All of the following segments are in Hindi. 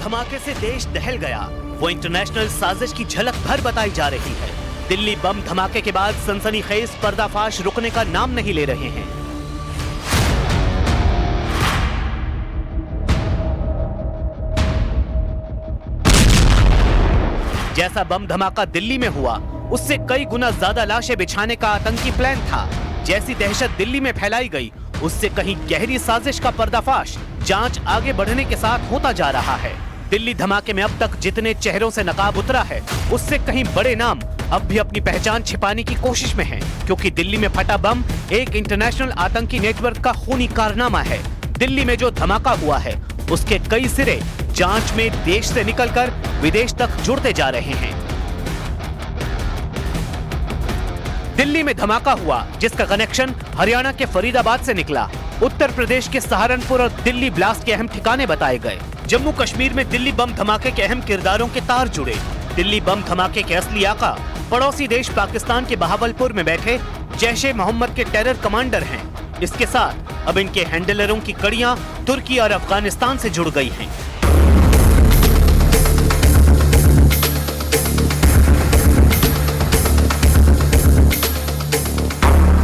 धमाके से देश दहल गया, वो इंटरनेशनल साजिश की झलक भर बताई जा रही है। दिल्ली बम धमाके के बाद सनसनीखेज पर्दाफाश रुकने का नाम नहीं ले रहे हैं। जैसा बम धमाका दिल्ली में हुआ, उससे कई गुना ज्यादा लाशें बिछाने का आतंकी प्लान था। जैसी दहशत दिल्ली में फैलाई गई, उससे कहीं गहरी साजिश का पर्दाफाश जांच आगे बढ़ने के साथ होता जा रहा है। दिल्ली धमाके में अब तक जितने चेहरों से नकाब उतरा है, उससे कहीं बड़े नाम अब भी अपनी पहचान छिपाने की कोशिश में हैं, क्योंकि दिल्ली में फटा बम एक इंटरनेशनल आतंकी नेटवर्क का खूनी कारनामा है। दिल्ली में जो धमाका हुआ है, उसके कई सिरे जांच में देश से निकलकर विदेश तक जुड़ते जा रहे हैं। दिल्ली में धमाका हुआ, जिसका कनेक्शन हरियाणा के फरीदाबाद से निकला। उत्तर प्रदेश के सहारनपुर और दिल्ली ब्लास्ट के अहम ठिकाने बताए गए। जम्मू कश्मीर में दिल्ली बम धमाके के अहम किरदारों के तार जुड़े। दिल्ली बम धमाके के असली आका पड़ोसी देश पाकिस्तान के बहावलपुर में बैठे जैश-ए-मोहम्मद के टेरर कमांडर हैं। इसके साथ अब इनके हैंडलरों की कड़ियां तुर्की और अफगानिस्तान से जुड़ गई हैं।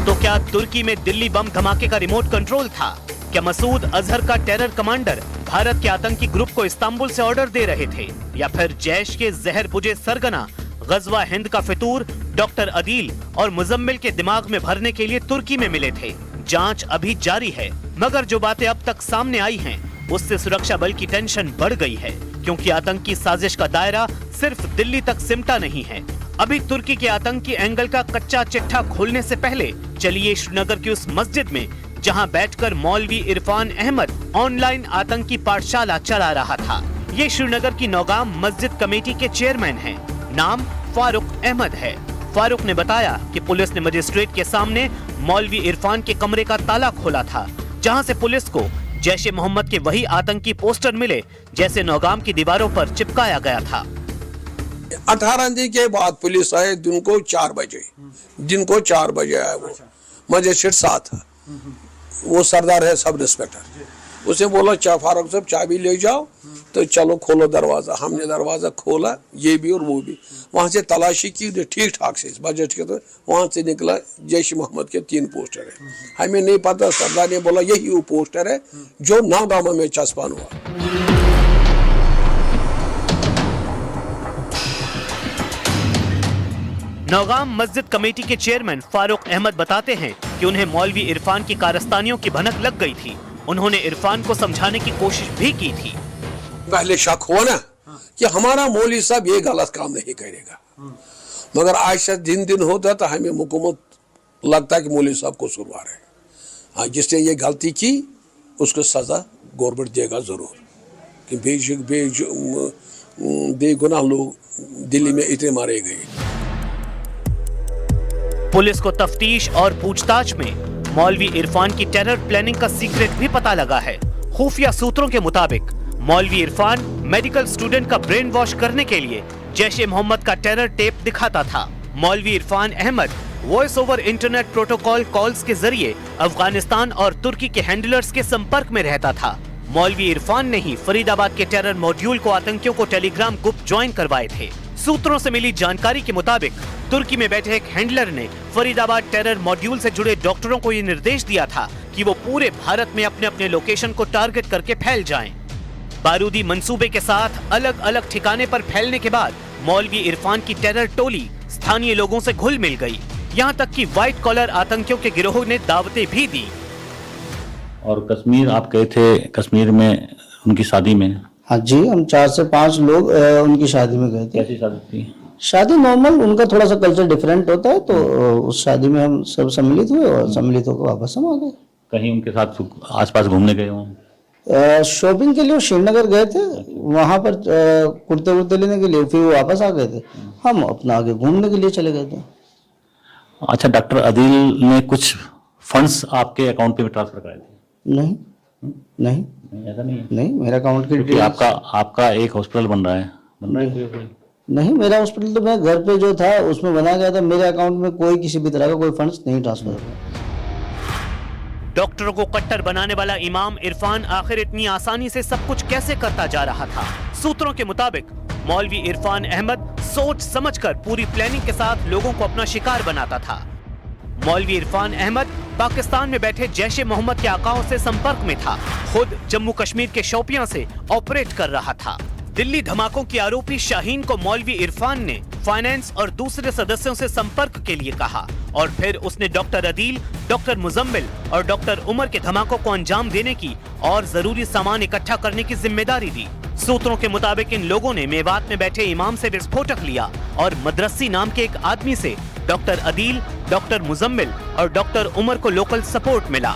तो क्या तुर्की में दिल्ली बम धमाके का रिमोट कंट्रोल था? क्या मसूद अजहर का टेरर कमांडर भारत के आतंकी ग्रुप को इस्तांबुल से ऑर्डर दे रहे थे? या फिर जैश के जहर बुझे सरगना गजवा हिंद का फितूर डॉक्टर अदील और मुजम्मिल के दिमाग में भरने के लिए तुर्की में मिले थे? जांच अभी जारी है, मगर जो बातें अब तक सामने आई हैं, उससे सुरक्षा बल की टेंशन बढ़ गई है, क्योंकि आतंकी साजिश का दायरा सिर्फ दिल्ली तक सिमटा नहीं है। अभी तुर्की के आतंकी एंगल का कच्चा चिट्ठा खोलने से पहले चलिए श्रीनगर की उस मस्जिद में, जहां बैठकर मौलवी इरफान अहमद ऑनलाइन आतंकी पाठशाला चला रहा था। ये श्रीनगर की नौगाम मस्जिद कमेटी के चेयरमैन हैं। नाम फारूक अहमद है। फारूक ने बताया कि पुलिस ने मजिस्ट्रेट के सामने मौलवी इरफान के कमरे का ताला खोला था, जहां से पुलिस को जैश-ए-मोहम्मद के वही आतंकी पोस्टर मिले जैसे नौगाम की दीवारों पर चिपकाया गया था। 18 दिन के बाद पुलिस आए, दिन को 4 बजे आया वो मजिस्ट्रेट साथ है, वो सरदार है सब इंस्पेक्टर। उसे बोला फारूक साहब चाबी ले जाओ, तो चलो खोलो दरवाजा। हमने दरवाजा खोला, ये भी और वो भी। वहां से तलाशी की, ठीक ठाक से बजट के, तो वहां से निकला जैश-ए-मोहम्मद के 3 पोस्टर है। हमें नहीं पता, सरदार ने बोला यही वो पोस्टर है जो नामनामा में चस्पान हुआ। नौगाम मस्जिद कमेटी के चेयरमैन फारूक अहमद बताते हैं कि उन्हें मौलवी इरफान की कारस्तानियों की भनक लग गई थी। उन्होंने इरफान को समझाने की कोशिश भी की थी। पहले शक हुआ ना कि हमारा मौलवी साहब ये गलत काम नहीं करेगा, मगर आज से दिन होता तो हमें हुकूमत लगता है कि मौलवी साहब को सुरवार है। जिसने ये गलती की उसको सजा गवर्नमेंट देगा जरूर, कि बेगुनाह लोग दिल्ली में इतने मारे गए। पुलिस को तफ्तीश और पूछताछ में मौलवी इरफान की टेरर प्लानिंग का सीक्रेट भी पता लगा है। खुफिया सूत्रों के मुताबिक मौलवी इरफान मेडिकल स्टूडेंट का ब्रेन वॉश करने के लिए जैश-ए-मोहम्मद का टेरर टेप दिखाता था। मौलवी Irfan Ahmad voice over internet protocol calls के जरिए अफगानिस्तान और तुर्की के हैंडलर्स के संपर्क में रहता था। मौलवी इरफान ने ही फरीदाबाद के टेरर मॉड्यूल को आतंकियों को टेलीग्राम ग्रुप ज्वाइन करवाए थे। सूत्रों से मिली जानकारी के मुताबिक तुर्की में बैठे एक हैंडलर ने फरीदाबाद टेरर मॉड्यूल से जुड़े डॉक्टरों को ये निर्देश दिया था कि वो पूरे भारत में अपने अपने लोकेशन को टारगेट करके फैल जाएं। बारूदी मंसूबे के साथ अलग अलग ठिकाने पर फैलने के बाद मौलवी इरफान की टेरर टोली स्थानीय लोगों से घुल मिल गई। यहाँ तक कि व्हाइट कॉलर आतंकियों के गिरोह ने दावतें भी दी। और कश्मीर आप गए थे, कश्मीर में उनकी शादी में? हाँ जी, हम 4 से 5 लोग उनकी शादी में गए थे। कैसी शादी थी? शादी नॉर्मल, उनका थोड़ा सा कल्चर डिफरेंट होता है, तो उस शादी में हम सब सम्मिलित हुए और सम्मिलित होकर वापस हम आ गए। कहीं उनके साथ आसपास घूमने गए हों? शॉपिंग के लिए श्रीनगर गए थे, वहां पर कुर्ते वुर्ते लेने के लिए, फिर वो वापस आ गए थे। हम अपना आगे घूमने के लिए चले गए थे। अच्छा, डॉक्टर अदील ने कुछ फंड्स आपके अकाउंट पे ट्रांसफर कराए थे? नहीं नहीं, ऐसा नहीं है। नहीं, मेरा अकाउंट की क्योंकि आपका एक हॉस्पिटल बन रहा है। नहीं, मेरा हॉस्पिटल तो मैं घर पे जो था उसमें बना गया था। मेरे अकाउंट में कोई किसी भी तरह का कोई फंड्स नहीं ट्रांसफर हुआ। डॉक्टरों को कट्टर बनाने वाला इमाम इरफान आखिर इतनी आसानी से सब कुछ कैसे करता जा रहा था? सूत्रों के मुताबिक मौलवी इरफान अहमद सोच समझकर पूरी प्लानिंग के साथ लोगों को अपना शिकार बनाता था। मौलवी इरफान अहमद पाकिस्तान में बैठे जैश-ए मोहम्मद के आकाओं से संपर्क में था। खुद जम्मू कश्मीर के शोपियां से ऑपरेट कर रहा था। दिल्ली धमाकों के आरोपी शाहीन को मौलवी इरफान ने फाइनेंस और दूसरे सदस्यों से संपर्क के लिए कहा और फिर उसने डॉक्टर अदील, डॉक्टर मुजम्मिल और डॉक्टर उमर के धमाकों को अंजाम देने की और जरूरी सामान इकट्ठा करने की जिम्मेदारी दी। सूत्रों के मुताबिक इन लोगों ने मेवात में बैठे इमाम से विस्फोटक लिया और मदरसी नाम के एक आदमी से डॉक्टर अदील, डॉक्टर मुजम्मिल और डॉक्टर उमर को लोकल सपोर्ट मिला।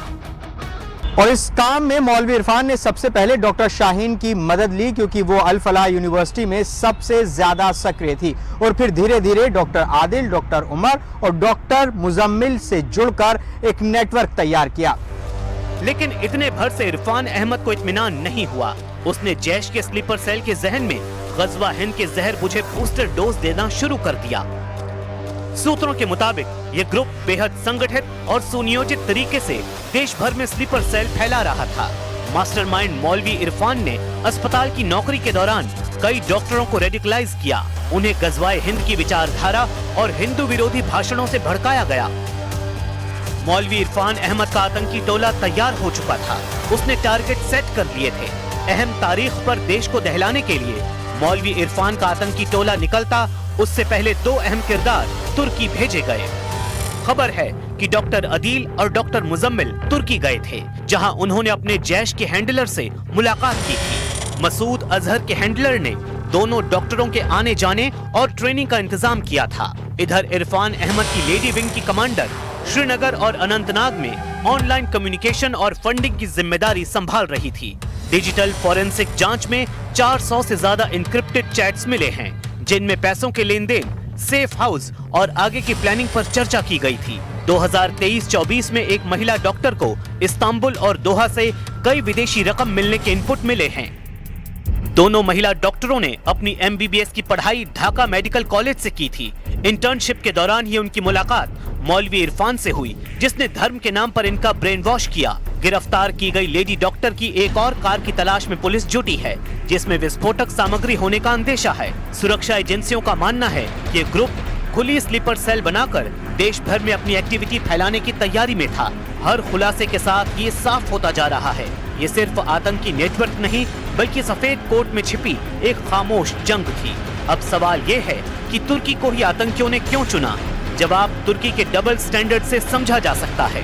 और इस काम में मौलवी इरफान ने सबसे पहले डॉक्टर शाहीन की मदद ली, क्योंकि वो अल फलाह यूनिवर्सिटी में सबसे ज्यादा सक्रिय थी। और फिर धीरे धीरे डॉक्टर आदिल, डॉक्टर उमर और डॉक्टर मुजम्मिल से जुड़कर एक नेटवर्क तैयार किया। लेकिन इतने भर से इरफान अहमद को इत्मीनान नहीं हुआ। उसने जैश के स्लीपर सेल के जहन में गजवा हिंद के जहर बुझे बूस्टर डोज देना शुरू कर दिया। सूत्रों के मुताबिक ये ग्रुप बेहद संगठित और सुनियोजित तरीके से देश भर में स्लीपर सेल फैला रहा था। मास्टरमाइंड मौलवी इरफान ने अस्पताल की नौकरी के दौरान कई डॉक्टरों को रेडिकलाइज किया। उन्हें गजवाए हिंद की विचारधारा और हिंदू विरोधी भाषणों से भड़काया गया। मौलवी इरफान अहमद का आतंकी टोला तैयार हो चुका था। उसने टारगेट सेट कर लिए थे। अहम तारीख पर देश को दहलाने के लिए मौलवी इरफान का आतंकी टोला निकलता, उससे पहले 2 अहम किरदार तुर्की भेजे गए। खबर है कि डॉक्टर अदील और डॉक्टर मुजम्मिल तुर्की गए थे, जहां उन्होंने अपने जैश के हैंडलर से मुलाकात की थी। मसूद अजहर के हैंडलर ने दोनों डॉक्टरों के आने जाने और ट्रेनिंग का इंतजाम किया था। इधर इरफान अहमद की लेडी विंग की कमांडर श्रीनगर और अनंतनाग में ऑनलाइन कम्युनिकेशन और फंडिंग की जिम्मेदारी संभाल रही थी। डिजिटल फॉरेंसिक जांच में 400 से ज्यादा इंक्रिप्टेड चैट्स मिले हैं, जिनमें पैसों के लेन देन, सेफ हाउस और आगे की प्लानिंग पर चर्चा की गई थी। 2023-24 में एक महिला डॉक्टर को इस्तांबुल और दोहा से कई विदेशी रकम मिलने के इनपुट मिले हैं। दोनों महिला डॉक्टरों ने अपनी MBBS की पढ़ाई ढाका मेडिकल कॉलेज से की थी। इंटर्नशिप के दौरान ही उनकी मुलाकात मौलवी इरफान से हुई, जिसने धर्म के नाम पर इनका ब्रेन वॉश किया। गिरफ्तार की गई लेडी डॉक्टर की एक और कार की तलाश में पुलिस जुटी है, जिसमें विस्फोटक सामग्री होने का अंदेशा है। सुरक्षा एजेंसियों का मानना है कि ग्रुप खुली स्लीपर सेल बनाकर देश भर में अपनी एक्टिविटी फैलाने की तैयारी में था। हर खुलासे के साथ ये साफ होता जा रहा है, ये सिर्फ आतंकी नेटवर्क नहीं बल्कि सफेद कोट में छिपी एक खामोश जंग थी। अब सवाल ये है कि तुर्की को ही आतंकियों ने क्यों चुना? जवाब तुर्की के डबल स्टैंडर्ड से समझा जा सकता है।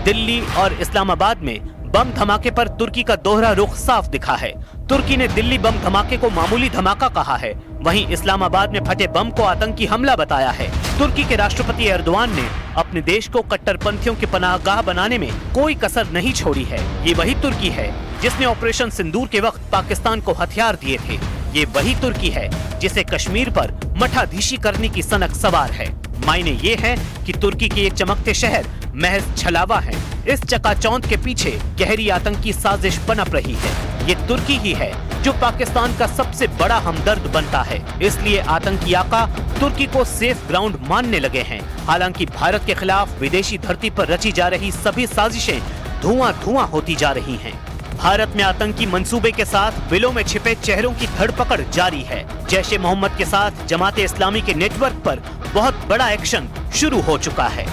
दिल्ली और इस्लामाबाद में बम धमाके पर तुर्की का दोहरा रुख साफ दिखा है। तुर्की ने दिल्ली बम धमाके को मामूली धमाका कहा है, वहीं इस्लामाबाद में फटे बम को आतंकी हमला बताया है। तुर्की के राष्ट्रपति एर्दोआन ने अपने देश को कट्टरपंथियों की पनाहगाह बनाने में कोई कसर नहीं छोड़ी है। ये वही तुर्की है जिसने ऑपरेशन सिंदूर के वक्त पाकिस्तान को हथियार दिए थे। ये वही तुर्की है जिसे कश्मीर पर मठाधीशी करने की सनक सवार है। मायने ये है कि तुर्की के ये चमकते शहर महज छलावा है। इस चकाचौंध के पीछे गहरी आतंकी साजिश पनप रही है। ये तुर्की ही है जो पाकिस्तान का सबसे बड़ा हमदर्द बनता है। इसलिए आतंकी आका तुर्की को सेफ ग्राउंड मानने लगे हैं। हालांकि भारत के खिलाफ विदेशी धरती पर रची जा रही सभी साजिशें धुआं होती जा रही हैं। भारत में आतंकी मंसूबे के साथ बिलों में छिपे चेहरों की धरपकड़ जारी है। जैश-ए मोहम्मद के साथ जमात-ए-इस्लामी के नेटवर्क पर बहुत बड़ा एक्शन शुरू हो चुका है।